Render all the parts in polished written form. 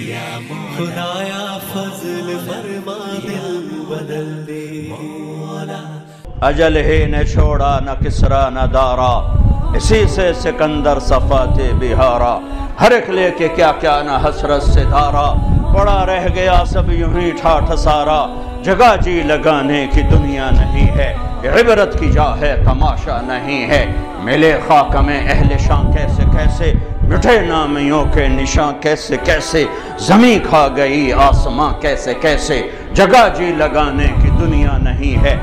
خدایا فضل فرما دل بدل دے مولا. اجل ہی نے چھوڑا نہ کسرا نہ دارا، اسی سے سکندر صفات بہارا. ہر ایک لے کے کیا کیا نہ حسرت سے دھارا، پڑا رہ گیا سب یوں ہی ٹھاٹھ سارا. جگہ جی لگانے کی دنیا نہیں ہے، عبرت کی جا ہے تماشا نہیں ہے. ملے خاک میں اہل شان کیسے کیسے، مٹھے نامیوں کے نشان کیسے کیسے. زمین کھا گئی آسماں کیسے کیسے، جگہ جی لگانے کی دنیا نہیں ہے،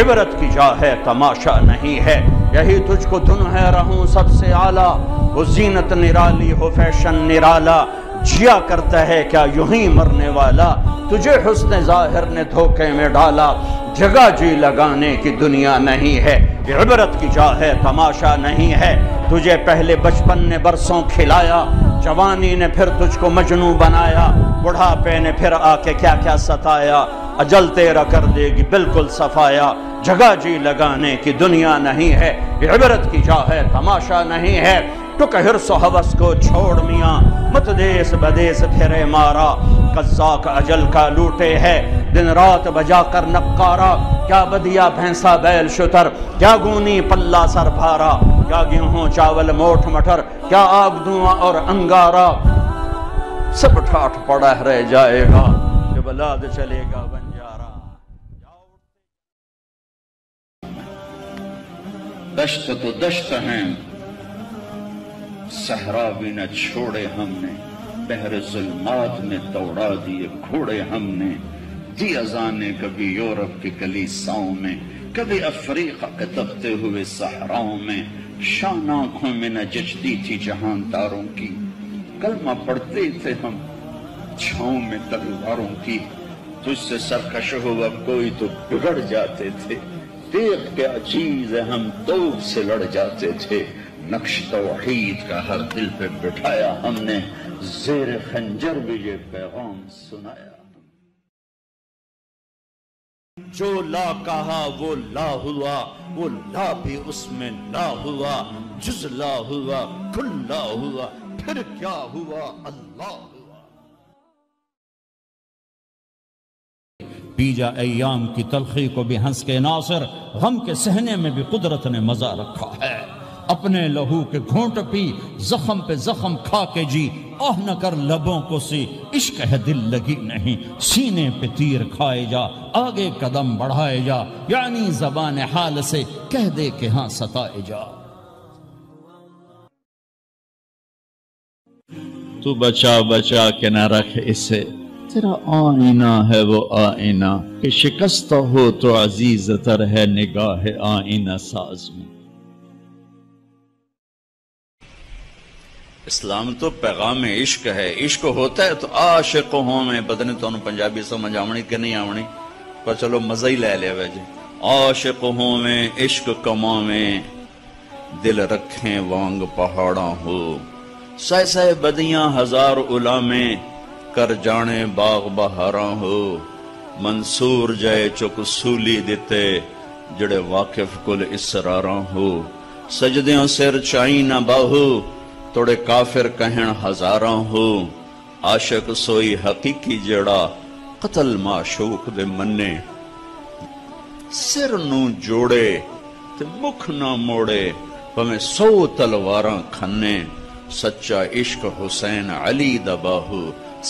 عبرت کی جا ہے تماشا نہیں ہے. یہی تجھ کو دن ہے رہوں سب سے اعلیٰ، وہ زینت نرالی ہو فیشن نرالا. جیا کرتا ہے کیا یوں ہی مرنے والا، تجھے حسن ظاہر نے دھوکے میں ڈالا. جگہ جی لگانے کی دنیا نہیں ہے، عبرت کی جا ہے تماشا نہیں ہے. تجھے پہلے بچپن نے برسوں کھلایا، جوانی نے پھر تجھ کو مجنوں بنایا. بڑھاپے نے پھر آ کے کیا کیا ستایا، اجل تیرا کر دے گی بالکل صفایا. جگہ جی لگانے کی دنیا نہیں ہے، عبرت کی جا ہے تماشا نہیں ہے. ٹک حرص و حوث کو چھوڑ میاں، مت دیس بدیس پھرے مارا. قزاق اجل کا لوٹے ہے دن رات بجا کر نقارا. کیا بدیا بھینسا بیل شتر، کیا گونی پلہ سر بھارا. کیا گیہوں چاول موٹھ مٹر، کیا آگ دھواں اور انگارا. سب ٹھاٹھ پڑا رہ جائے گا جب لاد چلے گا بنجارا. دشت تو دشت ہیں، صحرا بھی نہ چھوڑے ہم نے. بحر ظلمات میں دوڑا دیے گھوڑے ہم نے. دی اذانیں کبھی یورپ کی کلیساؤں میں، کبھی افریقہ کے دبتے ہوئے صحراؤں میں. شان آنکھوں میں نہ جچتی تھی جہان تاروں کی، کلمہ پڑھتے تھے ہم چھاؤں میں تلواروں کی. تجھ سے سرکش ہوا کوئی تو بگڑ جاتے تھے، دیکھ کیا چیز ہے ہم توپ سے لڑ جاتے تھے. نقش توحید کا ہر دل پہ بٹھایا ہم نے، زیر خنجر بھی یہ پیغام سنایا. جو لا کہا وہ لا ہوا، وہ لا بھی اس میں لا ہوا. جز لا ہوا کل لا ہوا، پھر کیا ہوا اللہ ہوا. بیجا ایام کی تلخی کو بھی ہنس کے ناصر، غم کے سہنے میں بھی قدرت نے مزہ رکھا ہے. اپنے لہو کے گھونٹ پی، زخم پہ زخم کھا کے جی. آہ نہ کر لبوں کو سی، عشق ہے دل لگی نہیں. سینے پہ تیر کھائے جا، آگے قدم بڑھائے جا. یعنی زبان حال سے کہہ دے کہ ہاں ستائے جا. تو بچا بچا کے نہ رکھ اسے، تیرا آئینہ ہے وہ آئینہ کہ شکستہ ہو تو عزیز تر ہے نگاہ آئینہ ساز میں. اسلام تو پیغام عشق ہے. عشق ہوتا ہے تو عاشق ہوں میں، پتہ نہیں تو پنجابی سمجھ آونی کہ نہیں آونی، پر چلو مزہ ہی لے لیا ویجے. عاشق ہوں میں عشق کماں میں، دل رکھیں وانگ پہاڑاں ہو. سہ سہ بدیاں ہزار علامیں، کر جانے باغ بہاراں ہو. منصور جائے چک سولی دیتے، جڑے واقف کل اسراراں ہو. سجدیاں سر چائی نہ باہو، توڑے کافر کہن ہزاراں ہو. عاشق سوئی حقیقی جڑا، قتل معشوق دے منے. سر نو جوڑے تے مکھ نہ موڑے، پمیں 100 تلواراں کھنے. سچا عشق حسین علی دا باہو،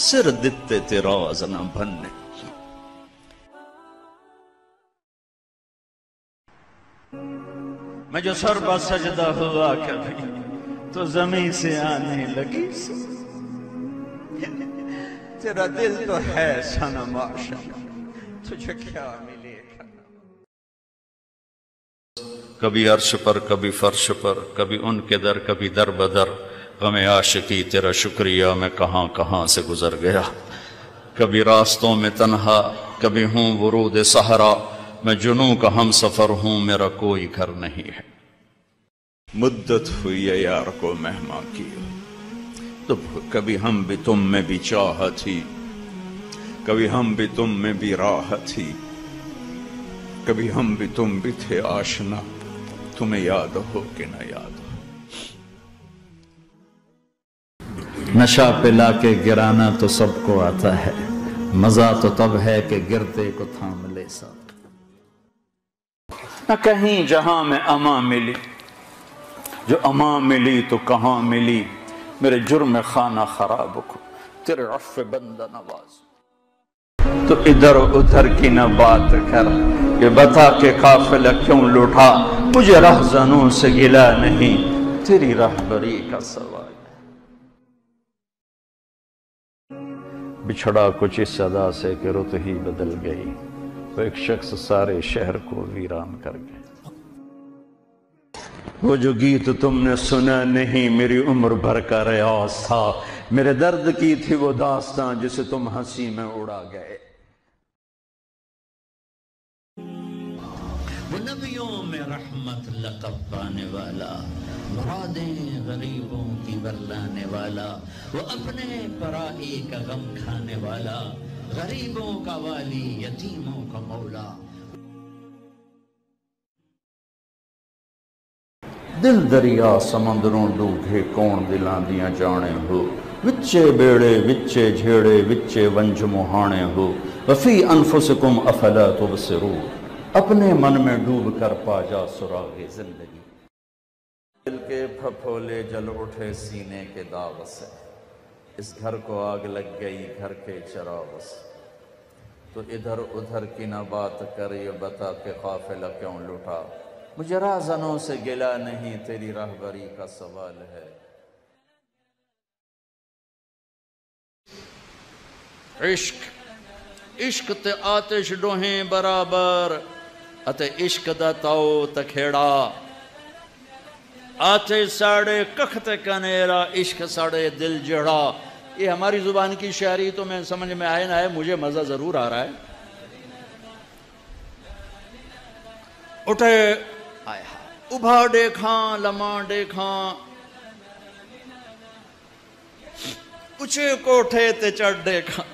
سر دتے تے راز نہ بننے. میں جو سر با سجدہ ہوا کبھی تو زمین سے آنے لگی. تیرا دل تو ہے صنم عاشق، تجھے کیا ملے گا. کبھی عرش پر کبھی فرش پر، کبھی ان کے در کبھی در بدر. غم عاشقی تیرا شکریہ میں کہاں کہاں سے گزر گیا. کبھی راستوں میں تنہا، کبھی ہوں ورود صحرا. میں جنوں کا ہم سفر ہوں، میرا کوئی گھر نہیں ہے. مدت ہوئی ہے یار کو مہمان کی، تو کبھی ہم بھی تم میں بھی چاہت تھی، کبھی ہم بھی تم میں بھی راحت تھی. کبھی ہم بھی تم بھی تھے آشنا، تمہیں یاد ہو کہ نہ یاد ہو. نشہ پلا کے گرانا تو سب کو آتا ہے، مزہ تو تب ہے کہ گرتے کو تھام لے ساتھ۔ نہ کہیں جہاں میں امان ملی، جو امان ملی تو کہاں ملی، میرے جرم خانہ خراب کو تیرے عفو بندہ نواز۔ تو ادھر ادھر کی نہ بات کر، یہ بتا کہ قافلہ کیوں لوٹا، مجھے رہزنوں سے گلا نہیں، تیری رہبری کا سوال ہے۔ بچھڑا کچھ اس صدا سے کہ رت ہی بدل گئی، وہ ایک شخص سارے شہر کو ویران کر گئے۔ وہ جو گیت تم نے سنا نہیں میری عمر بھر کا ریاض تھا، میرے درد کی تھی وہ داستاں جسے تم ہنسی میں اڑا گئے۔ وہ نبیوں میں رحمت لقب پانے والا، مرادیں غریبوں کی ورلانے والا، وہ اپنے پرائی کا غم کھانے والا، غریبوں کا والی یتیموں کا مولا۔ دل دریا سمندروں ڈوبے کون دلاں دیاں جانے ہو، وچے بیڑے وچے جھیڑے وچے ونج مہانے ہو، وفی انفسکم افلا تبصرون، اپنے من میں ڈوب کر پا جا سراغ زندگی۔ دل کے پھپھولے جل اٹھے سینے کے داغ سے، اس گھر کو آگ لگ گئی گھر کے چراغ سے۔ تو ادھر ادھر کی نہ بات کر، یہ بتا کہ قافلہ کیوں لوٹا، مجھے رہزنوں سے گلا نہیں، تیری راہبری کا سوال ہے۔ عشق تے آتش ڈوہیں برابر، اتے عشق دا تاؤ تکھیڑا، آتش ساڑے کخت کنیرا، عشق ساڑے دل جڑا۔ یہ ہماری زبان کی شاعری تو میں سمجھ میں آئے نہ ہے، مجھے مزہ ضرور آ رہا ہے۔ اٹھے ابھا دیکھاں لمحہ دیکھاں، اچھے کوٹھے تے چڑھ دیکھاں،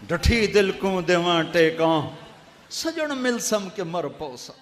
ڈٹھی دل کو دیواں ٹیکاں، سجن ملسم کے مر پوسا۔